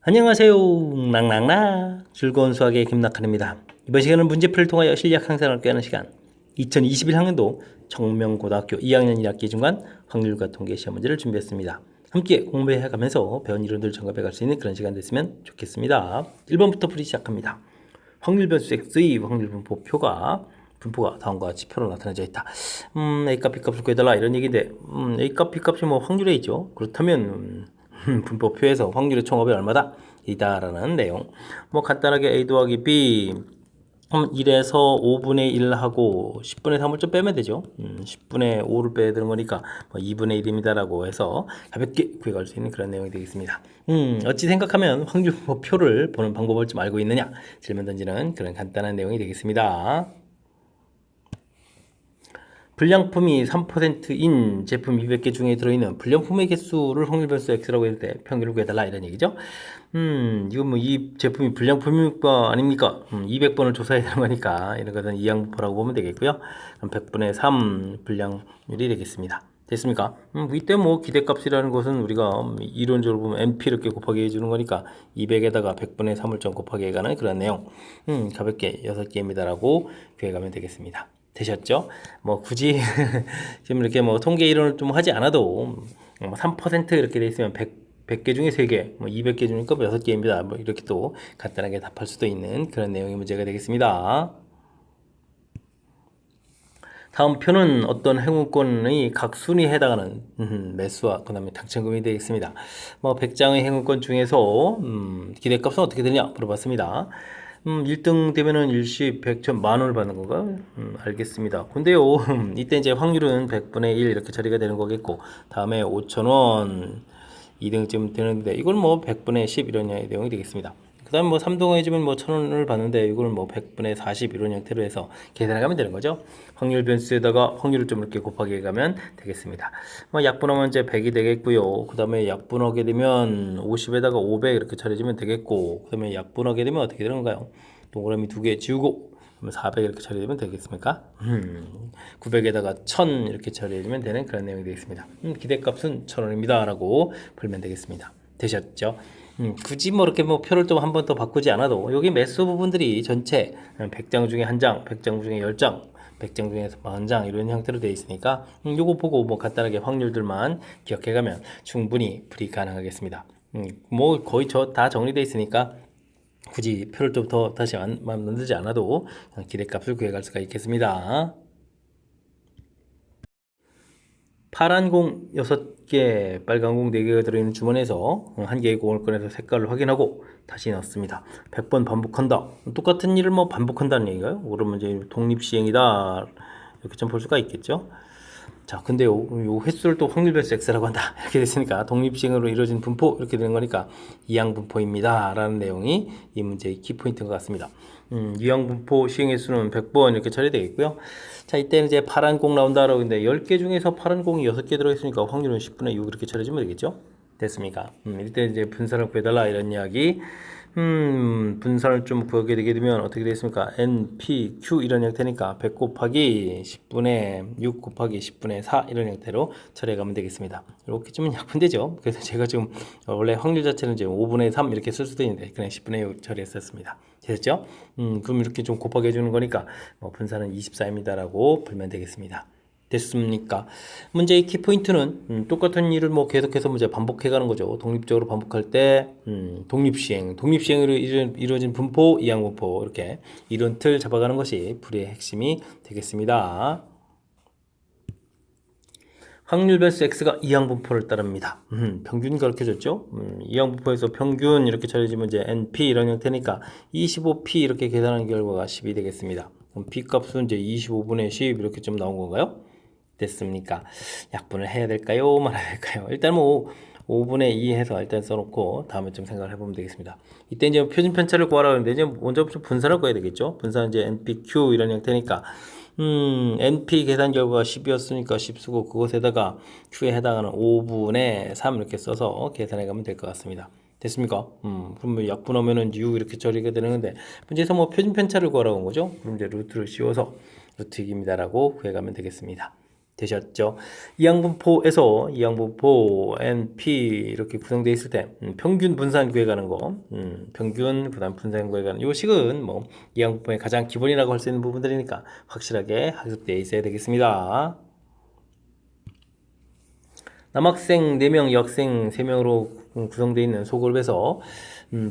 안녕하세요. 낭낭낭 즐거운 수학의 김낙한입니다. 이번 시간은 문제풀이를 통하여 실력 향상을 꾀하는 시간 2021학년도 청명고등학교 2학년 1학기 중간 확률과 통계 시험 문제를 준비했습니다. 함께 공부해가면서 배운 이론들 점검해갈 수 있는 그런 시간 됐으면 좋겠습니다. 1번부터 풀이 시작합니다. 확률 변수 x의 확률 분포가 다음과 같이 표로 나타내져 있다. A값, B값을 구해달라 이런 얘기인데 A값, B값이 뭐 확률에 있죠. 그렇다면 분포표에서 확률의 총합이 얼마다? 이다라는 내용. 뭐 간단하게 A 더하기 B 1에서 5분의 1하고 10분의 3을 좀 빼면 되죠. 10분의 5를 빼야 되는 거니까 뭐 2분의 1입니다라고 해서 가볍게 구해갈 수 있는 그런 내용이 되겠습니다. 어찌 생각하면 확률표를 보는 방법을 좀 알고 있느냐? 질문 던지는 그런 간단한 내용이 되겠습니다. 불량품이 3%인 제품 200개 중에 들어있는 불량품의 개수를 확률 변수 x라고 했을 때 평균을 구해달라 이런 얘기죠. 이건 뭐 이 제품이 불량품입니까 아닙니까? 200번을 조사해야 되는 거니까 이런 것은 이항분포라고 보면 되겠고요. 그럼 100분의 3 불량률이 되겠습니다. 됐습니까? 이때 뭐 기대값이라는 것은 우리가 이론적으로 보면 NP 이렇게 곱하기 해주는 거니까 200에다가 100분의 3을 좀 곱하기 해가는 그런 내용. 가볍게 6개입니다라고 구해가면 되겠습니다. 되셨죠? 뭐 굳이 지금 이렇게 뭐 통계 이론을 좀 하지 않아도 3% 이렇게 돼 있으면 100개 중에 3개, 뭐 200개 중에 6개입니다. 뭐 이렇게 또 간단하게 답할 수도 있는 그런 내용의 문제가 되겠습니다. 다음 표는 어떤 행운권의 각 순위에 해당하는 매수와 그 다음에 당첨금이 되겠습니다. 뭐 100장의 행운권 중에서 기대값은 어떻게 되냐 물어봤습니다. 1등 되면은 일시 100천 만원을 받는 건가? 알겠습니다. 근데요, 이때 이제 확률은 100분의 1 이렇게 처리가 되는 거겠고, 다음에 5,000원 2등쯤 되는데, 이건 뭐 100분의 10 이런 내용이 되겠습니다. 그 다음에 뭐 3등 해주면 뭐 1,000원을 받는데, 이걸 뭐 100분의 40 이런 형태로 해서 계산해 가면 되는 거죠. 확률 변수에다가 확률을 좀 이렇게 곱하기 가면 되겠습니다. 뭐 약분하면 이제 100이 되겠고요. 그 다음에 약분하게 되면 50에다가 500 이렇게 처리해주면 되겠고, 그 다음에 약분하게 되면 어떻게 되는 건가요? 동그라미 2개 지우고, 그러면 400 이렇게 처리해주면 되겠습니까? 900에다가 1000 이렇게 처리해주면 되는 그런 내용이 되겠습니다. 기대값은 1000원입니다. 라고 풀면 되겠습니다. 되셨죠? 굳이 뭐 이렇게 뭐 표를 좀 한 번 더 바꾸지 않아도 여기 매수 부분들이 전체 100장 중에 1장, 100장 중에 10장, 100장 중에서 40장 이런 형태로 되어 있으니까 요거 보고 뭐 간단하게 확률들만 기억해가면 충분히 풀이 가능하겠습니다. 뭐 거의 다 정리되어 있으니까 굳이 표를 좀 더 다시 만들지 않아도 기대값을 구해갈 수가 있겠습니다. 파란 공 6개, 빨간 공 4개가 들어있는 주머니에서 한 개의 공을 꺼내서 색깔을 확인하고 다시 넣습니다. 100번 반복한다. 똑같은 일을 뭐 반복한다는 얘기인가요? 그러면 이제 독립시행이다. 이렇게 좀 볼 수가 있겠죠. 자, 근데 요 횟수를 또 확률 변수 x라고 한다. 이렇게 됐으니까 독립시행으로 이루어진 분포 이렇게 되는 거니까 이항분포입니다. 라는 내용이 이 문제의 키포인트인 것 같습니다. 이항분포 시행 횟수는 100번 이렇게 처리되겠고요. 자, 이때는 이제 파란 공 나온다라고 했는데 10개 중에서 파란 공이 6개 들어있으니까 확률은 10분의 6 이렇게 처리해주면 되겠죠. 됐습니까? 이때 이제 분산을 구해달라 이런 이야기. 분산을 좀 구하게 되게 되면 어떻게 되겠습니까? N, P, Q 이런 형태니까 100 곱하기 10분의 6 곱하기 10분의 4 이런 형태로 처리해 가면 되겠습니다. 이렇게 좀 약분되죠? 그래서 제가 지금 원래 확률 자체는 이제 5분의 3 이렇게 쓸 수도 있는데 그냥 10분의 6 처리했었습니다. 됐죠? 그럼 이렇게 좀 곱하기 해주는 거니까 뭐 분산은 24입니다라고 풀면 되겠습니다. 됐습니까? 문제의 키포인트는 똑같은 일을 뭐 계속해서 문제 반복해 가는 거죠. 독립적으로 반복할 때 독립시행으로 이루어진 분포, 이항분포 이렇게 이런 틀 잡아가는 것이 풀이의 핵심이 되겠습니다. 확률 변수 x가 이항분포를 따릅니다. 평균 가르쳐줬죠. 이항분포에서 평균 이렇게 처리해주면 이제 np 이런 형태니까 25p 이렇게 계산한 결과가 10이 되겠습니다. 그럼 p 값은 이제 25분의 10 이렇게 좀 나온 건가요? 됐습니까? 약분을 해야 될까요? 말아야 될까요? 일단 뭐 5분의 2 해서 일단 써놓고 다음에 좀 생각을 해보면 되겠습니다. 이때 이제 표준 편차를 구하라 하는데 이제 먼저 분산을 구해야 되겠죠? 분산은 이제 NPQ 이런 형태니까 NP 계산 결과가 10이었으니까 10 쓰고 그것에다가 Q에 해당하는 5분의 3 이렇게 써서 계산해 가면 될 것 같습니다. 됐습니까? 그러면 약분하면은 6 이렇게 처리가 되는데 문제에서 뭐 표준 편차를 구하라고 한 거죠? 그럼 이제 루트를 씌워서 루트 6입니다라고 구해가면 되겠습니다. 되셨죠? 이항분포에서 이항분포 NP 이렇게 구성되어 있을 때 평균 분산 구해가는 거, 평균 그다음 분산 구해가는 요 식은 뭐 이항분포의 가장 기본이라고 할 수 있는 부분들이니까 확실하게 학습되어 있어야 되겠습니다. 남학생 4명, 여학생 3명으로 구성되어 있는 소그룹에서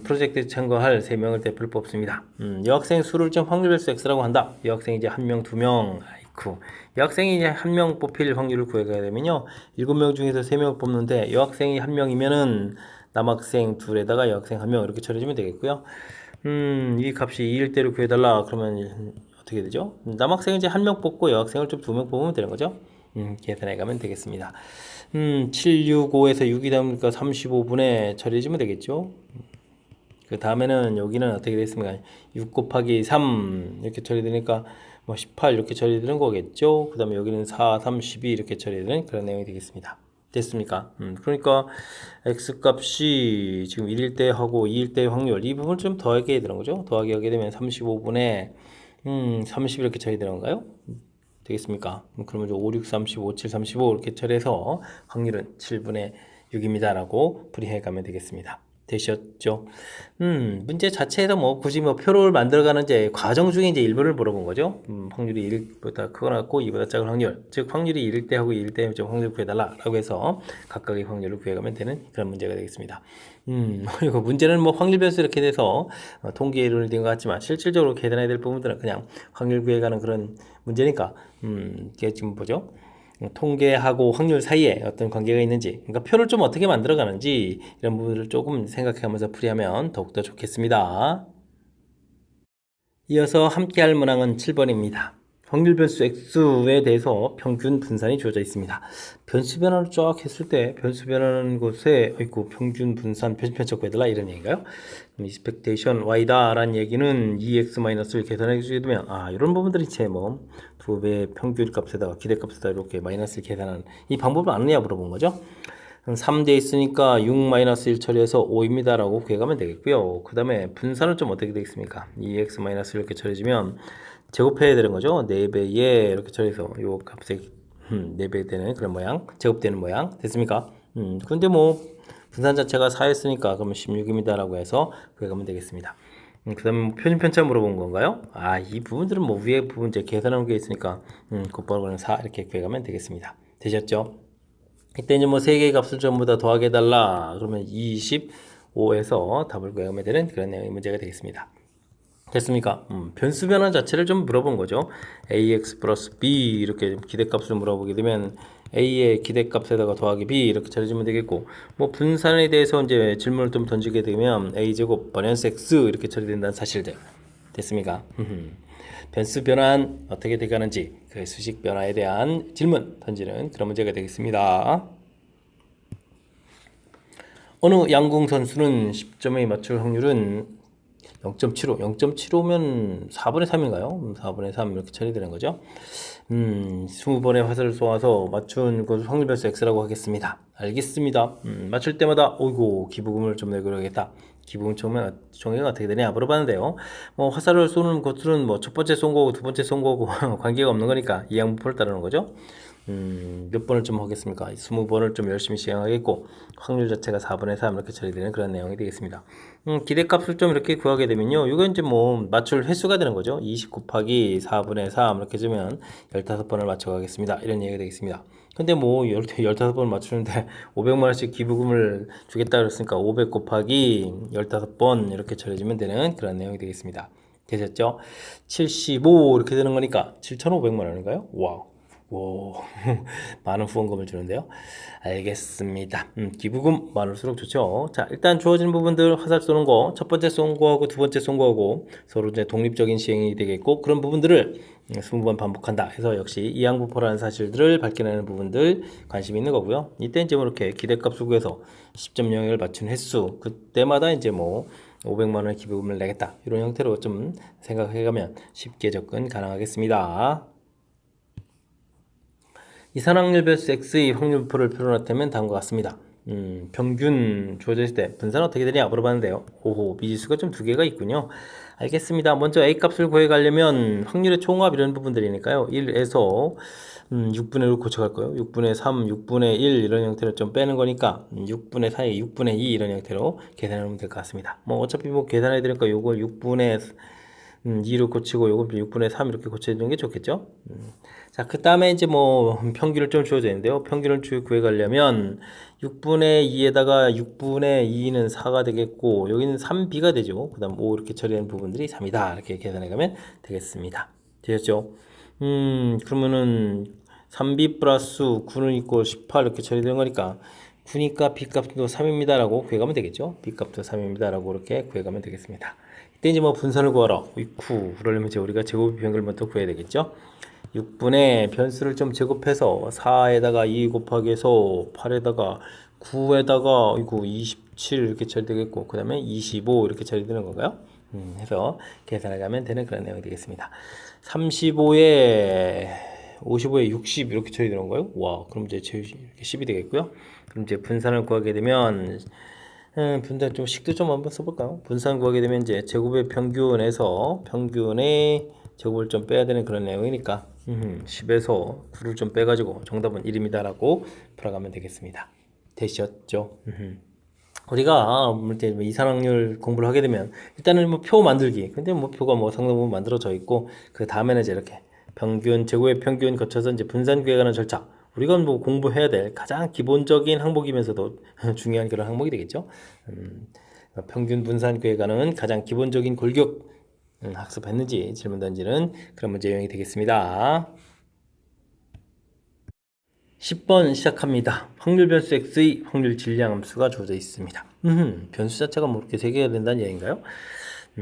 프로젝트에 참가할 3명을 대표로 뽑습니다. 여학생 수를 좀 확률별수 X라고 한다. 여학생이 이제 1명, 2명, 아이쿠. 여학생이 이제 1명 뽑힐 확률을 구해가야 되면요. 7명 중에서 3명을 뽑는데 여학생이 1명이면은 남학생 2에다가 여학생 1명 이렇게 처리해주면 되겠고요. 이 값이 2일 대로 구해달라. 그러면 어떻게 되죠? 남학생이 이제 1명 뽑고 여학생을 좀 2명 뽑으면 되는 거죠. 계산해 가면 되겠습니다. 765에서 6이 나오니까 35분에 처리해주면 되겠죠. 그 다음에는 여기는 어떻게 됐습니까? 6 곱하기 3 이렇게 처리되니까 뭐 18 이렇게 처리되는 거겠죠. 그 다음에 여기는 4, 3, 12 이렇게 처리되는 그런 내용이 되겠습니다. 됐습니까? 그러니까 x값이 지금 1일 때 하고 2일 때 확률 이 부분을 좀 더하게 되는 거죠. 더하기 하게 되면 35분에 30 이렇게 처리되는 건가요? 되겠습니까? 그러면 5, 6, 35, 7, 35 이렇게 처리해서 확률은 7분의 6입니다 라고 풀이해 가면 되겠습니다. 되셨죠? 문제 자체에서 뭐 굳이 뭐 표를 만들어가는 이제 과정 중에 이제 일부를 물어본 거죠. 확률이 1보다 크거나 같고 2보다 작은 확률, 즉 확률이 1일 때 하고 2일 때 좀 확률 구해달라라고 해서 각각의 확률을 구해가면 되는 그런 문제가 되겠습니다. 이거 문제는 뭐 확률 변수 이렇게 돼서 통계 이론이 된 것 같지만 실질적으로 계산해야 될 부분들은 그냥 확률 구해가는 그런 문제니까 이게 지금 뭐죠? 통계하고 확률 사이에 어떤 관계가 있는지, 그러니까 표를 좀 어떻게 만들어 가는지 이런 부분을 조금 생각하면서 풀이하면 더욱더 좋겠습니다. 이어서 함께 할 문항은 7번입니다. 확률 변수 x에 대해서 평균 분산이 주어져 있습니다. 변수 변화를 쫙 했을 때 변수 변화하는 곳에 있고 평균 분산 편집편적 구해달라 이런 얘기인가요? expectation y다 라는 얘기는 2x-를 계산해 주게 되면 이런 부분들이 제 뭐 2배 평균 값에다가 기대값에다 이렇게 마이너스를 계산하는 이 방법을 아느냐 물어본 거죠. 3대 있으니까 6-1 처리해서 5입니다 라고 구해가면 되겠고요. 그 다음에 분산은 좀 어떻게 되겠습니까? 2x- 이렇게 처리해주면 제곱해야 되는 거죠. 4배에 이렇게 처리해서 요 값에 4배 되는 그런 모양, 제곱되는 모양 됐습니까? 근데 뭐 분산 자체가 4였으니까 그러면 16입니다 라고 해서 구해가면 되겠습니다. 그 다음에 뭐 표준 편차 물어본 건가요? 이 부분들은 뭐 위에 부분 이제 계산하는 게 있으니까 곧바로 그냥 4 이렇게 구해가면 되겠습니다. 되셨죠? 이때 이제 뭐 세 개의 값을 전부 다 더하게 해달라 그러면 25에서 답을 구하면 되는 그런 내용의 문제가 되겠습니다. 됐습니까? 변수 변화 자체를 좀 물어본 거죠. ax 플러스 b 이렇게 기대값을 물어보게 되면 a의 기대값에다가 더하기 b 이렇게 처리해주면 되겠고, 뭐 분산에 대해서 이제 질문을 좀 던지게 되면 a제곱 마이너스 x 이렇게 처리된다는 사실들 됐습니까? 변수 변환 어떻게 돼가는지 그 수식 변화에 대한 질문 던지는 그런 문제가 되겠습니다. 어느 양궁 선수는 10점에 맞출 확률은 0.75, 0.75면 4분의 3인가요? 4분의 3 이렇게 처리되는 거죠. 20번의 화살을 쏘아서 맞춘 그 확률 변수 x라고 하겠습니다. 알겠습니다. 맞출 때마다 오이고 기부금을 좀 내고 그러겠다. 기부금 총액은 어떻게 되냐 물어봤는데요. 뭐 화살을 쏘는 것들은 뭐 첫 번째 쏜 거고 두 번째 쏜 거고 관계가 없는 거니까 이 양분포를 따르는 거죠. 몇 번을 좀 하겠습니까? 20번을 좀 열심히 시행하겠고 확률 자체가 4분의 3 이렇게 처리되는 그런 내용이 되겠습니다. 기대값을 좀 이렇게 구하게 되면요, 이건 이제 뭐 맞출 횟수가 되는 거죠. 20 곱하기 4분의 3 이렇게 주면 15번을 맞춰가겠습니다. 이런 얘기가 되겠습니다. 근데 뭐 15번을 맞추는데 500만원씩 기부금을 주겠다 그랬으니까 500 곱하기 15번 이렇게 처리해주면 되는 그런 내용이 되겠습니다. 되셨죠? 75 이렇게 되는 거니까 7,500만원인가요? 와우. 오, 많은 후원금을 주는데요. 알겠습니다. 기부금 많을수록 좋죠. 자, 일단 주어진 부분들 화살 쏘는 거, 첫 번째 쏜 거하고 두 번째 쏜 거하고 서로 이제 독립적인 시행이 되겠고 그런 부분들을 20번 반복한다 해서 역시 이항분포라는 사실들을 밝혀내는 부분들 관심 있는 거고요. 이때 이제 뭐 이렇게 기대값 수구에서 10점 영역을 맞춘 횟수 그때마다 이제 뭐 500만 원의 기부금을 내겠다 이런 형태로 좀 생각해가면 쉽게 접근 가능하겠습니다. 이산확률 변수 x의 확률표를 표현하면 다음과 같습니다. 평균 주어져 있을 때 분산은 어떻게 되냐 물어봤는데요. 오호, 미지수가 좀 두 개가 있군요. 알겠습니다. 먼저 A 값을 구해가려면 확률의 총합 이런 부분들이니까요. 1에서 6분의 1로 고쳐갈 거예요. 6분의 3, 6분의 1 이런 형태로 좀 빼는 거니까 6분의 4, 6분의 2 이런 형태로 계산하면 될 것 같습니다. 뭐 어차피 뭐 계산해야 되니까 요걸 6분의 2로 고치고 요걸 6분의 3 이렇게 고쳐주는 게 좋겠죠. 자, 그 다음에 이제 뭐 평균을 좀 주어져 있는데요. 평균을 구해가려면 6분의 2에다가 6분의 2는 4가 되겠고 여기는 3b가 되죠. 그 다음 5 이렇게 처리하는 부분들이 3이다 이렇게 계산해가면 되겠습니다. 되셨죠? 그러면은 3b 플러스 9는 있고 18 이렇게 처리되는 거니까 9니까 b값도 3입니다 라고 구해가면 되겠죠. b값도 3입니다 라고 이렇게 구해가면 되겠습니다. 이때 이제 뭐 분선을 구하라. 그러려면 이제 우리가 제곱 비행을 먼저 구해야 되겠죠. 6분의 변수를 좀 제곱해서 4에다가 2 곱하기 해서 8에다가 9에다가 이거 27 이렇게 처리되겠고 그 다음에 25 이렇게 처리되는 건가요? 해서 계산해 가면 되는 그런 내용이 되겠습니다. 35에 55에 60 이렇게 처리되는 거예요? 와, 그럼 이제 이렇게 10이 되겠고요. 그럼 이제 분산을 구하게 되면 분산 좀 식도 좀 한번 써볼까요? 분산 구하게 되면 이제 제곱의 평균에서 평균의 제곱을 좀 빼야 되는 그런 내용이니까 10에서 9를 좀 빼가지고 정답은 1입니다 라고 풀어가면 되겠습니다. 되셨죠? 우리가 이제 이산확률 공부를 하게 되면 일단은 뭐 표 만들기. 근데 뭐 표가 뭐 상당 부분 만들어져 있고 그 다음에는 이제 이렇게 평균 제곱의 평균 거쳐서 이제 분산 구해가는 절차. 우리가 뭐 공부해야 될 가장 기본적인 항목이면서도 중요한 그런 항목이 되겠죠. 평균 분산 구해가는 가장 기본적인 골격 학습했는지 질문 던지는 그런 문제 유형이 되겠습니다. 10번 시작합니다. 확률 변수 x의 확률 질량 함수가 주어져 있습니다. 변수 자체가 뭐 이렇게 3개가 된다는 얘기인가요?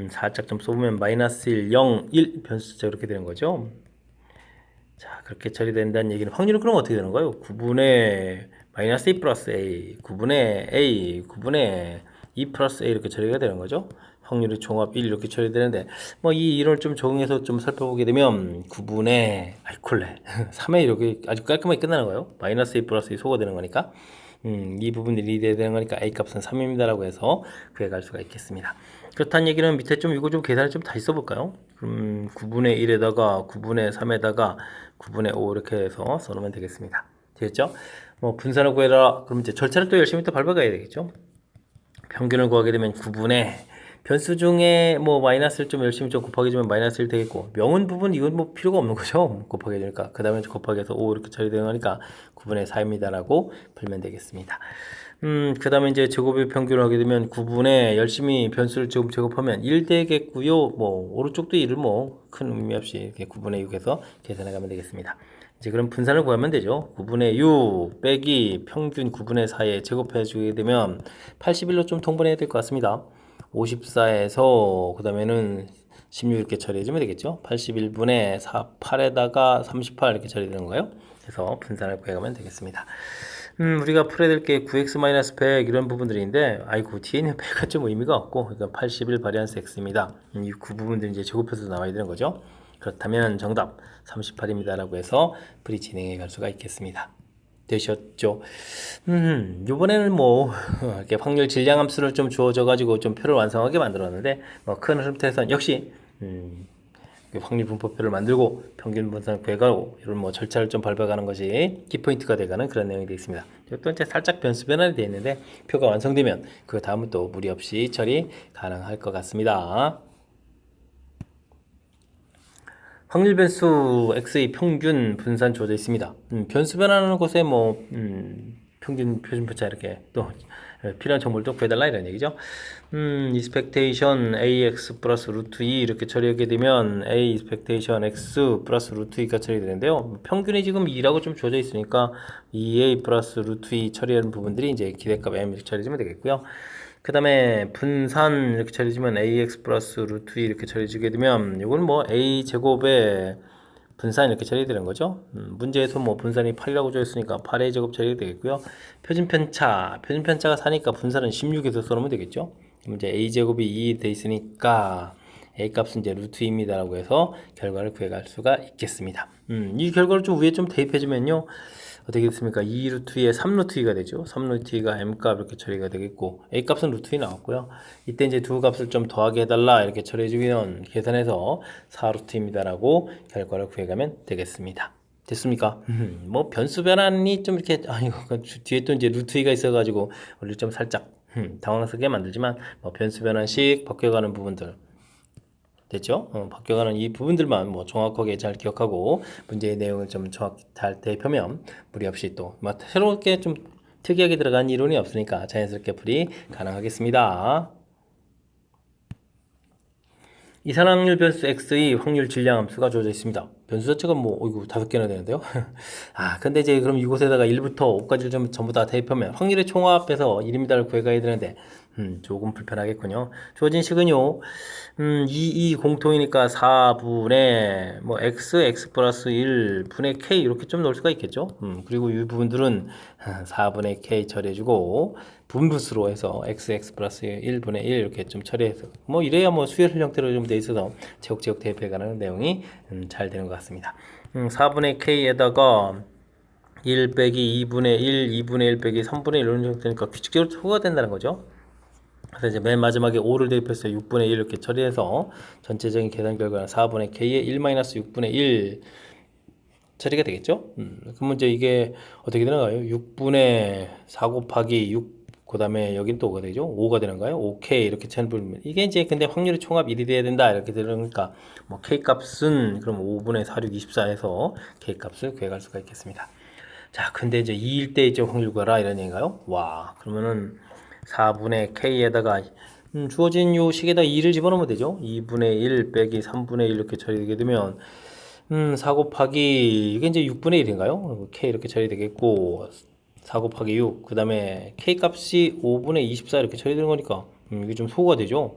살짝 좀 써보면 마이너스 1, 0, 1 변수 자체가 이렇게 되는 거죠. 자, 그렇게 처리된다는 얘기는 확률은 그럼 어떻게 되는 거예요? 9분의 마이너스 a 플러스 a, 9분의 a, 9분의 2 플러스 a 이렇게 처리가 되는 거죠. 확률의 종합 1 이렇게 처리되는데 뭐 이 이론을 좀 적용해서 좀 살펴보게 되면 9분의 아이콜레 3에 이렇게 아주 깔끔하게 끝나는 거예요. 마이너스 a 플러스 a 소가 되는 거니까 이 부분들이 돼야 되는 거니까 a 값은 3입니다 라고 해서 구해갈 수가 있겠습니다. 그렇다는 얘기는 밑에 좀 이거 좀 계산을 좀 다시 써볼까요? 그럼 9분의 1에다가 9분의 3에다가 9분의 5 이렇게 해서 써놓으면 되겠습니다. 되겠죠? 뭐 분산을 구해라. 그럼 이제 절차를 또 열심히 또 밟아가야 되겠죠? 평균을 구하게 되면 9분의 변수 중에 뭐 마이너스를 좀 열심히 좀 곱하기 주면 마이너스 1 되겠고 명은 부분 이건 뭐 필요가 없는 거죠. 곱하기 되니까 그 다음에 곱하기 해서 5 이렇게 처리되는 거니까 9분의 4입니다 라고 풀면 되겠습니다. 그 다음에 이제 제곱의 평균을 하게 되면 9분의 열심히 변수를 조금 제곱하면 1 되겠고요. 뭐 오른쪽도 1을 뭐 큰 의미 없이 이렇게 9분의 6에서 계산해 가면 되겠습니다. 이제 그럼 분산을 구하면 되죠. 9분의 6 빼기 평균 9분의 4에 제곱해 주게 되면 81로 좀 통분해야 될 것 같습니다. 54에서 그 다음에는 16 이렇게 처리해주면 되겠죠. 81분의 4, 8에다가 38 이렇게 처리되는 거예요. 그래서 분산을 구해가면 되겠습니다. 우리가 풀어야 될 게 9x-100 이런 부분들인데 아이고 뒤에 있는 100은 좀 의미가 없고 그러니까 81 바리안스 x입니다. 이 9 부분들이 이제 제곱해서 나와야 되는 거죠. 그렇다면 정답 38입니다 라고 해서 풀이 진행해 갈 수가 있겠습니다. 되셨죠? 요번에는 뭐 이렇게 확률 질량 함수를 좀 주어져 가지고 좀 표를 완성하게 만들었는데 뭐 큰 흐름에서는 역시 확률 분포표를 만들고 평균 분산을 구해가고 이런 뭐 절차를 좀 밟아가는 것이 키포인트가 되가는 그런 내용이 되어 있습니다. 또 이제 살짝 변수 변환이 되어 있는데 표가 완성되면 그 다음은 또 무리 없이 처리 가능할 것 같습니다. 확률 변수 x의 평균 분산 주어져 있습니다. 변수 변환하는 곳에 뭐 평균 표준표차 이렇게 또 필요한 정보를 좀 구해달라 이런 얘기죠. expectation ax 플러스 루트 2 이렇게 처리하게 되면 a expectation x 플러스 루트 2가 처리되는데요. 평균이 지금 2라고 좀 주어져 있으니까 2a 플러스 루트 2 처리하는 부분들이 이제 기대값 m 이렇게 처리해주면 되겠고요. 그 다음에 분산 이렇게 처리해주면 ax 플러스 루트 2 이렇게 처리해주게 되면 이건 뭐 a 제곱에 분산 이렇게 처리되는 거죠. 문제에서 뭐 분산이 8이라고 줘 있으니까 8a 제곱 처리가 되겠고요. 표준편차가 4니까 분산은 16에서 써놓으면 되겠죠. 그럼 이제 a 제곱이 2 돼 있으니까 a 값은 이제 루트 2입니다 라고 해서 결과를 구해갈 수가 있겠습니다. 이 결과를 좀 위에 좀 대입해주면요. 어떻게 됐습니까? 2 루트 2에 3 루트 2가 되죠. 3 루트 2가 m값 이렇게 처리가 되겠고 a 값은 루트 2 나왔고요. 이때 이제 두 값을 좀 더하게 해달라 이렇게 처리해주면 계산해서 4 루트 2입니다라고 결과를 구해가면 되겠습니다. 됐습니까? 뭐 변수 변환이 좀 이렇게 이거 뒤에 또 이제 루트 2가 있어가지고 우리 좀 살짝 당황스럽게 만들지만 뭐 변수 변환식 바뀌어가는 부분들 됐죠? 바뀌어가는 이 부분들만 뭐 정확하게 잘 기억하고 문제의 내용을 좀 정확히 잘 대입하면 무리 없이 또 뭐 새롭게 좀 특이하게 들어간 이론이 없으니까 자연스럽게 풀이 가능하겠습니다. 이산확률 변수 x의 확률 질량 함수가 주어져 있습니다. 변수 자체가 뭐 어이구 5개나 되는데요. 근데 이제 그럼 이곳에다가 1부터 5까지를 좀 전부 다 대입하면 확률의 총합해서 1입니다를 구해가야 되는데 조금 불편하겠군요. 주어진 식은요. 2 공통이니까 4분의 뭐 x 플러스 1분의 k 이렇게 좀 넣을 수가 있겠죠. 그리고 이 부분들은 4분의 k 처리해주고 분분수로 해서 x 플러스 1분의 1 이렇게 좀 처리해서 뭐 이래야 뭐 수열 형태로 좀 돼 있어서 제곱제곱 대입해가는 내용이 잘 되는 것 같습니다. 4분의 k에다가 1 빼기 2분의 1, 2분의 1 빼기 3분의 1 이런 형태니까 규칙적으로 소가 된다는 거죠. 그래서 이제 맨 마지막에 5를 대입해서 6분의 1 이렇게 처리해서 전체적인 계산 결과는 4분의 k에 1-6분의 1 처리가 되겠죠? 그러면 이제 이게 어떻게 되나요? 6분의 4 곱하기 6, 그 다음에 여긴 또 뭐가 되죠? 5가 되는가요? 5k 이렇게 처리하면 이게 이제 근데 확률의 총합 1이 돼야 된다 이렇게 되니까 뭐 k 값은 그럼 5분의 4, 6, 24에서 k 값을 구해갈 수가 있겠습니다. 자, 근데 이제 2일 때 이제 확률 구하라 이런 얘기인가요? 와, 그러면은 4분의 k에다가 주어진 요 식에다 2를 집어넣으면 되죠. 2분의 1 빼기 3분의 1 이렇게 처리되게 되면 4 곱하기 이게 이제 6분의 1인가요? k 이렇게 처리되겠고 4 곱하기 6 그 다음에 k 값이 5분의 24 이렇게 처리되는 거니까 이게 좀 소가 되죠.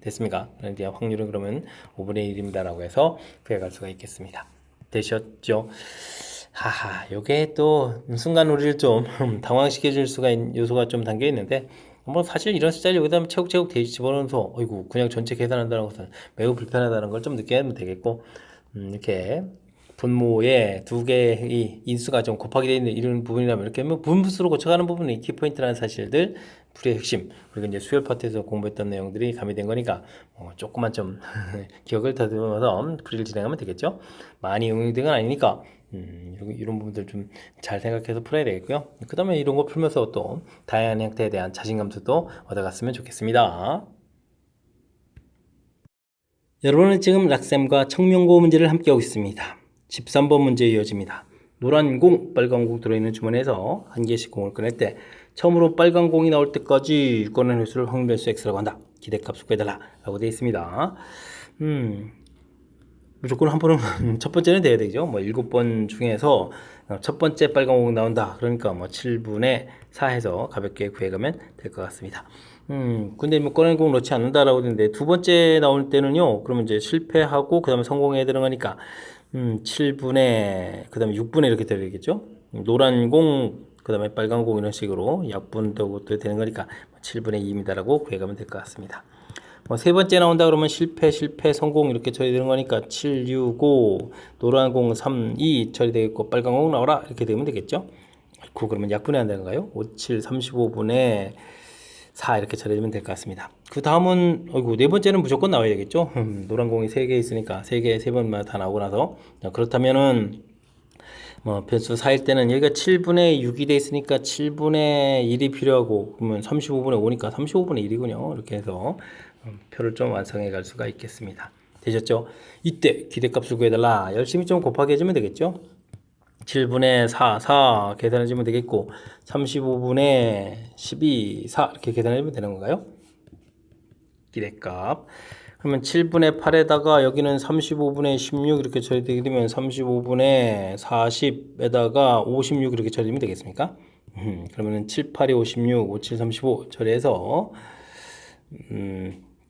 됐습니까? 이제 확률은 그러면 5분의 1입니다 라고 해서 구해갈 수가 있겠습니다. 되셨죠? 하하, 요게 또 순간 우리를 좀 당황시켜 줄 수가 있는 요소가 좀 담겨 있는데 뭐 사실 이런 숫자를 여기다 채국채국 집어넣어서 어이구 그냥 전체 계산한다는 것은 매우 불편하다는 걸 좀 느껴야 되겠고 이렇게 분모에 두 개의 인수가 좀 곱하게 되어 있는 이런 부분이라면 이렇게 뭐 분수로 고쳐가는 부분이 키포인트라는 사실들 풀이의 핵심 그리고 이제 수열 파트에서 공부했던 내용들이 가미된 거니까 조금만 좀 기억을 다듬어서 풀이를 진행하면 되겠죠. 많이 응용된 건 아니니까 이런 부분들 좀 잘 생각해서 풀어야 되겠고요. 그 다음에 이런 거 풀면서 또 다양한 형태에 대한 자신감도 또 얻어갔으면 좋겠습니다. 여러분은 지금 락셈과 청명고 문제를 함께하고 있습니다. 13번 문제 이어집니다. 노란 공, 빨간 공 들어있는 주머니에서 한 개씩 공을 꺼낼 때 처음으로 빨간 공이 나올 때까지 꺼낸 횟수를 확률 변수 x라고 한다. 기대값을 구해달라 라고 되어 있습니다. 무조건 한 번은 첫 번째는 돼야 되죠. 뭐 7번 중에서 첫 번째 빨간 공 나온다. 그러니까 뭐 7분의 4 해서 가볍게 구해가면 될 것 같습니다. 근데 뭐 꺼낸 공 넣지 않는다라고 되는데 두 번째 나올 때는요. 그러면 이제 실패하고 그다음에 성공해야 되는 거니까 7분의 그다음에 6분의 이렇게 되겠죠. 노란 공 그다음에 빨간 공 이런 식으로 약분되고 되는 거니까 7분의 2입니다라고 구해가면 될 것 같습니다. 뭐 세 번째 나온다 그러면 실패, 성공 이렇게 처리되는 거니까 7, 6, 5, 노란 공 3, 2 처리되겠고 빨간 공 나오라 이렇게 되면 되겠죠. 그러면 약분해야 되는가요? 5, 7, 35분의 4 이렇게 처리되면 될 것 같습니다. 그 다음은 네 번째는 무조건 나와야 겠죠. 노란 공이 3개 있으니까 3개 3번마다 다 나오고 나서 그렇다면은 뭐 변수 4일 때는 여기가 7분의 6이 돼 있으니까 7분의 1이 필요하고 그러면 35분의 5니까 35분의 1이군요. 이렇게 해서 표를 좀 완성해 갈 수가 있겠습니다. 되셨죠? 이때 기대값을 구해달라. 열심히 좀 곱하기 해주면 되겠죠? 7분의 4 계산해주면 되겠고 35분의 12, 4 이렇게 계산해주면 되는 건가요? 기대값 그러면 7분의 8에다가 여기는 35분의 16 이렇게 처리되게 되면 35분의 40에다가 56 이렇게 처리되면 되겠습니까? 그러면은 7, 8이 56, 5, 7, 35 처리해서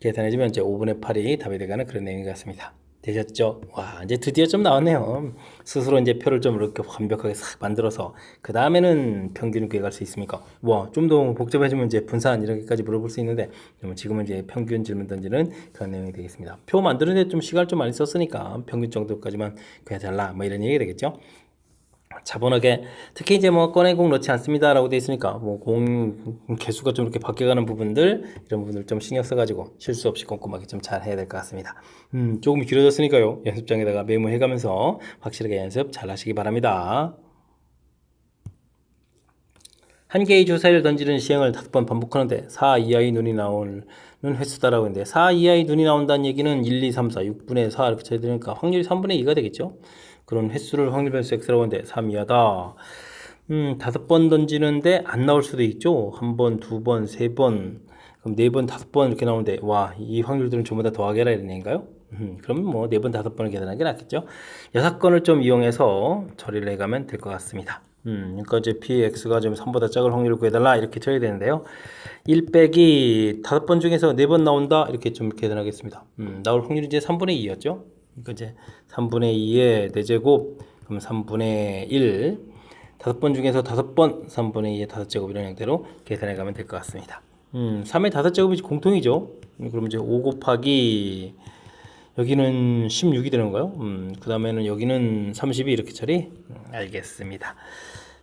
계산해주면 이제 5분의 8이 답이 되가는 그런 내용 같습니다. 되셨죠? 와, 이제 드디어 좀 나왔네요. 스스로 이제 표를 좀 이렇게 완벽하게 싹 만들어서 그 다음에는 평균을 구해갈 수 있습니까? 와, 좀 더 복잡해지면 이제 분산 이렇게까지 물어볼 수 있는데 지금은 이제 평균 질문 던지는 그런 내용이 되겠습니다. 표 만드는데 좀 시간을 좀 많이 썼으니까 평균 정도까지만 구해달라 뭐 이런 얘기가 되겠죠? 차분하게 특히 이제 뭐 꺼내 공 넣지 않습니다라고 돼 있으니까 뭐 공 개수가 좀 이렇게 바뀌어가는 부분들 이런 부분들 좀 신경 써가지고 실수 없이 꼼꼼하게 좀 잘 해야 될 것 같습니다. 조금 길어졌으니까요. 연습장에다가 메모해가면서 확실하게 연습 잘 하시기 바랍니다. 한 개의 주사위를 던지는 시행을 5번 반복하는데 4 이하의 눈이 나오는 횟수다라고 했는데 4 이하의 눈이 나온다는 얘기는 1, 2, 3, 4, 6분의 4 이렇게 쳐야 되니까 확률이 3분의 2가 되겠죠. 그런 횟수를 확률 변수 x라고 하는데 3 이하다. 5번 던지는데 안 나올 수도 있죠. 1번, 2번, 3번, 그럼 4번, 5번 이렇게 나오는데 와, 이 확률들은 전부 다 더하게라 이런 얘기인가요? 그러면 뭐 4번, 5번을 계산하는 게 낫겠죠. 6건을 좀 이용해서 처리를 해가면 될 것 같습니다. 그러니까 이제 px가 좀 3보다 작을 확률을 구해달라 이렇게 쳐야 되는데요. 1 빼기 5번 중에서 4번 나온다 이렇게 좀 계산하겠습니다. 나올 확률이 이제 3분의 2였죠. 그러니까 이제 3분의 2의 4제곱 그럼 3분의 1 5번 중에서 5번 3분의 2의 5제곱 이런 형태로 계산해 가면 될 것 같습니다. 3의 5제곱이 공통이죠. 그럼 이제 5 곱하기 여기는 16이 되는 거예요. 그 다음에는 여기는 32 이렇게 처리? 알겠습니다.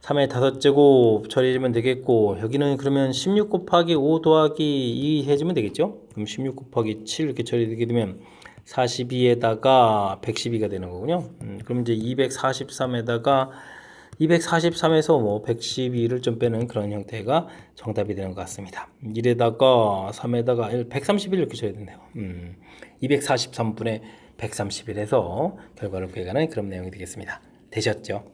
3의 5제곱 처리해주면 되겠고 여기는 그러면 16 곱하기 5 더하기 2 해주면 되겠죠? 그럼 16 곱하기 7 이렇게 처리되게 되면 42에다가 112가 되는 거군요. 그럼 이제 243에다가 243에서 뭐 112를 좀 빼는 그런 형태가 정답이 되는 것 같습니다. 1에다가 3에다가 131 이렇게 줘야 된대요. 243분의 131에서 결과를 구해가는 그런 내용이 되겠습니다. 되셨죠?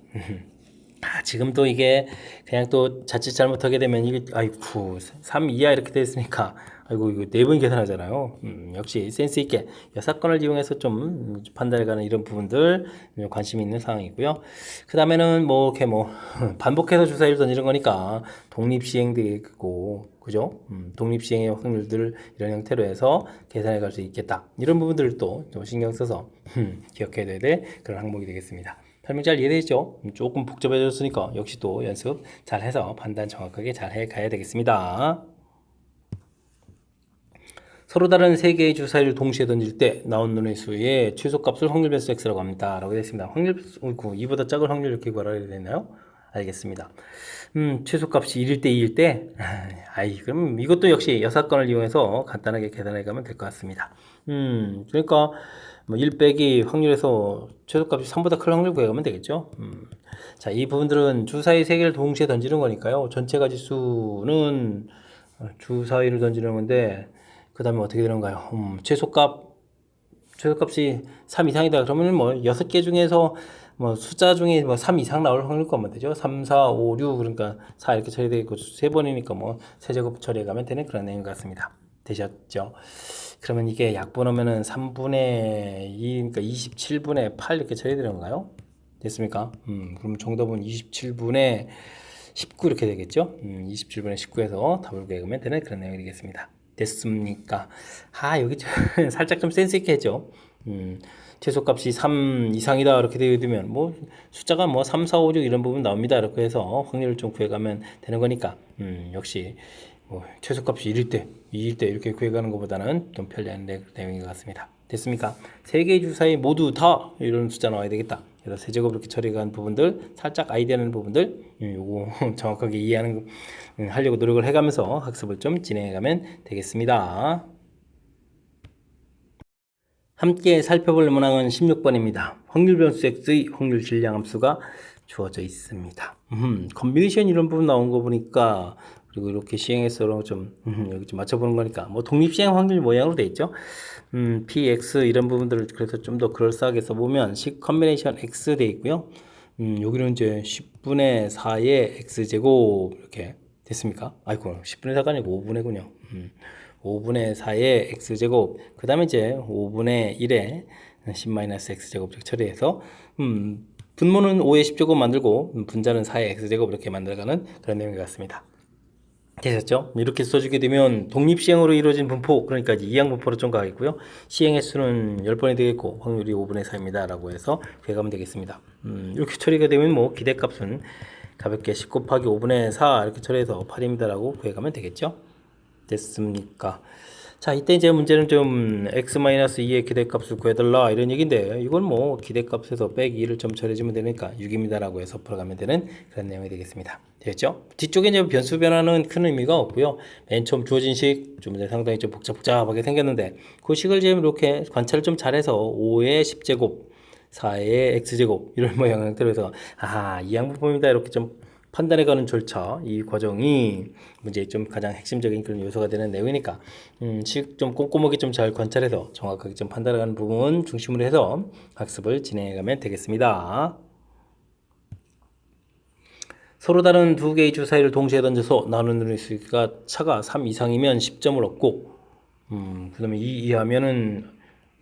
지금 또 이게 그냥 또 자칫 잘못하게 되면 이게 아이쿠 3 이하 이렇게 됐으니까 아이고 이거 4번 계산하잖아요. 역시 센스 있게 6건을 이용해서 좀 판단해가는 이런 부분들 관심 있는 사항이고요. 그 다음에는 뭐 이렇게 뭐 반복해서 주사위를 던지는 거니까 독립시행되고 그죠? 독립시행의 확률들을 이런 형태로 해서 계산해 갈 수 있겠다. 이런 부분들도 좀 신경 써서 기억해야 될 그런 항목이 되겠습니다. 설명 잘 이해되죠? 조금 복잡해졌으니까 역시 또 연습 잘 해서 판단 정확하게 잘 해 가야 되겠습니다. 서로 다른 세 개의 주사위를 동시에 던질 때 나온 눈의 수의 최소값을 확률 변수 x라고 합니다. 라고 되어 있습니다. 확률, 2보다 작은 확률 이렇게 구하라 되나요? 알겠습니다. 최소값이 1일 때 2일 때 그럼 이것도 역시 여사건을 이용해서 간단하게 계산해 가면 될 것 같습니다. 그러니까 뭐 1 빼기 확률에서 최소값이 3보다 큰 확률 구해가면 되겠죠. 자, 이 부분들은 주사위 3개를 동시에 던지는 거니까요. 전체 가지수는 주사위를 던지는 건데 그 다음에 어떻게 되는가요? 최소값이 3 이상이다. 그러면 뭐 6개 중에서 뭐 숫자 중에 뭐 3 이상 나올 확률 거면 되죠. 3, 4, 5, 6 그러니까 4 이렇게 처리되고 3번이니까 뭐 세제곱 처리해 가면 되는 그런 내용 같습니다. 되셨죠? 그러면 이게 약분하면은 3분의 2, 그러니까 27분의 8 이렇게 처리되는 건가요? 됐습니까? 그럼 정답은 27분의 19 이렇게 되겠죠? 27분의 19에서 답을 구하면 되는 그런 내용이 되겠습니다. 됐습니까? 여기 살짝 좀 센스 있게 했죠. 최소값이 3 이상이다 이렇게 되면 뭐 숫자가 뭐 3, 4, 5, 6 이런 부분 나옵니다. 이렇게 해서 확률을 좀 구해가면 되는 거니까 역시 뭐 최소값이 1일 때, 2일 때 이렇게 구해가는 것보다는 좀 편리한 내용인 것 같습니다. 됐습니까? 세 개의 주사위 모두 다 이런 숫자 나와야 되겠다. 그래서 세제곱 이렇게 처리한 부분들, 살짝 아이디어는 부분들, 요거 정확하게 이해하는 하려고 노력을 해가면서 학습을 좀 진행해가면 되겠습니다. 함께 살펴볼 문항은 16번입니다. 확률 변수 x의 확률 질량 함수가 주어져 있습니다. 컨비네이션 이런 부분 나온 거 보니까 그리고 이렇게 시행해서 좀 여기 좀 맞춰보는 거니까 뭐 독립시행 확률 모양으로 돼 있죠. px 이런 부분들을 그래서 좀 더 그럴싸하게 써보면 식 컨비네이션 x 돼 있고요. 여기는 이제 10분의 4의 x제곱 이렇게 됐습니까? 아이고 10분의 4가 아니고 5분의군요. 5분의 4의 x제곱 그 다음에 이제 5분의 1의 10-x제곱 이렇게 처리해서 분모는 5의 10제곱 만들고 분자는 4의 x제곱 이렇게 만들어가는 그런 내용 같습니다. 되셨죠? 이렇게 써주게 되면 독립시행으로 이루어진 분포 그러니까 이제 이항 분포로 좀 가겠고요. 시행 횟수는 10번이 되겠고 확률이 5분의 4입니다 라고 해서 구해가면 되겠습니다. 이렇게 처리가 되면 뭐 기대값은 가볍게 10 곱하기 5분의 4 이렇게 처리해서 8입니다 라고 구해가면 되겠죠? 됐습니까? 자, 이때 이제 문제는 좀 x-2의 기대값을 구해달라 이런 얘기인데 이건 뭐 기대값에서 빼기 2를 좀 처리해주면 되니까 6입니다라고 해서 풀어가면 되는 그런 내용이 되겠습니다. 되겠죠? 뒤쪽에 이제 변수 변화는 큰 의미가 없고요. 맨 처음 주어진 식 좀 상당히 좀 복잡하게 생겼는데 그 식을 지금 이렇게 관찰을 좀 잘해서 5의 10제곱 4의 x제곱 이런 모양을 형태로 해서 이 양분법입니다 이렇게 좀 판단해가는 절차, 이 과정이 문제의 좀 가장 핵심적인 그런 요소가 되는 내용이니까 좀 꼼꼼하게 좀 잘 관찰해서 정확하게 좀 판단해가는 부분 중심으로 해서 학습을 진행해가면 되겠습니다. 서로 다른 두 개의 주 사이를 동시에 던져서 나누는 수가 차가 3 이상이면 10점을 얻고 그 다음에 2 이하면은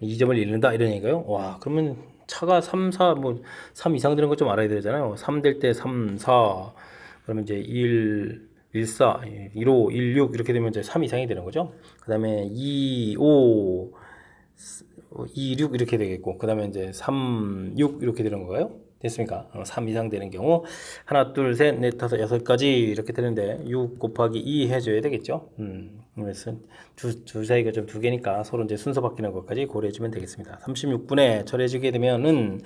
2점을 잃는다 이런 얘기가요. 와, 그러면 차가 3, 4, 뭐 3 이상 되는 거 좀 알아야 되잖아요. 3 될 때 3, 4 그러면 이제 1, 1, 4, 1, 5, 1, 6 이렇게 되면 이제 3 이상이 되는 거죠. 그 다음에 2, 5, 2, 6 이렇게 되겠고 그 다음에 이제 3, 6 이렇게 되는 건가요? 됐습니까? 3 이상 되는 경우 하나, 둘, 셋, 넷, 다섯, 여섯까지 이렇게 되는데 6 곱하기 2 해줘야 되겠죠? 그래서 주 사이가 좀 두 개니까 서로 이제 순서 바뀌는 것까지 고려해주면 되겠습니다. 36분에 처리해주게 되면은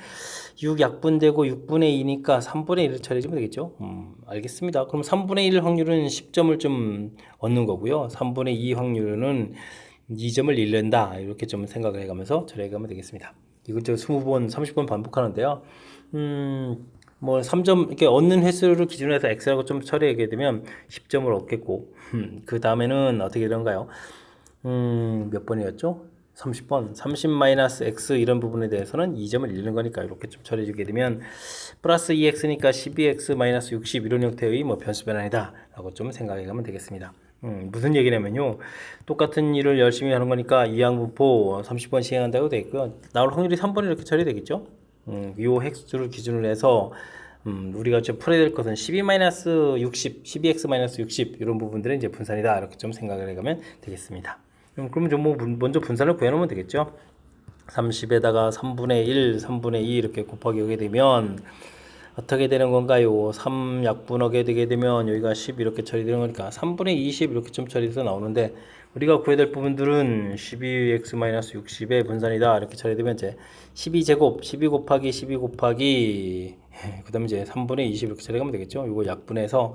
6 약분되고 6분의 2니까 3분의 1을 처리해주면 되겠죠? 알겠습니다. 그럼 3분의 1 확률은 10점을 좀 얻는 거고요. 3분의 2 확률은 2점을 잃는다. 이렇게 좀 생각을 해가면서 처리해가면 되겠습니다. 이걸 저 20번, 30번 반복하는데요. 뭐 3점 이렇게 얻는 횟수를 기준으로 해서 x라고 좀 처리하게 되면 10점을 얻겠고 그 다음에는 어떻게 되는가요? 몇 번이었죠? 30번 30-x 이런 부분에 대해서는 2점을 잃는 거니까 이렇게 좀 처리해주게 되면 플러스 2x니까 12x-60 이런 형태의 뭐 변수 변환이다 라고 좀 생각해 가면 되겠습니다. 무슨 얘기냐면요, 똑같은 일을 열심히 하는 거니까 이항분포 30번 시행한다고 되어 있고요. 나올 확률이 3번 이렇게 처리되겠죠. 요 획수를 기준으로 해서 우리가 좀 풀어야 될 것은 12-60, 12x-60 이런 부분들은 이제 분산이다 이렇게 좀 생각을 해가면 되겠습니다. 그러면 좀 뭐 먼저 분산을 구해놓으면 되겠죠. 30에다가 3분의 1, 3분의 2 이렇게 곱하기 하게 되면 어떻게 되는 건가요? 3 약분하게 되게 되면 여기가 10 이렇게 처리되는 거니까 3분의 20 이렇게 좀 처리돼서 나오는데 우리가 구해야 될 부분들은 12x-60의 분산이다 이렇게 처리되면 이제 12제곱 12 곱하기 12 곱하기 그 다음에 이제 3분의 20 이렇게 처리하면 되겠죠. 이거 약분해서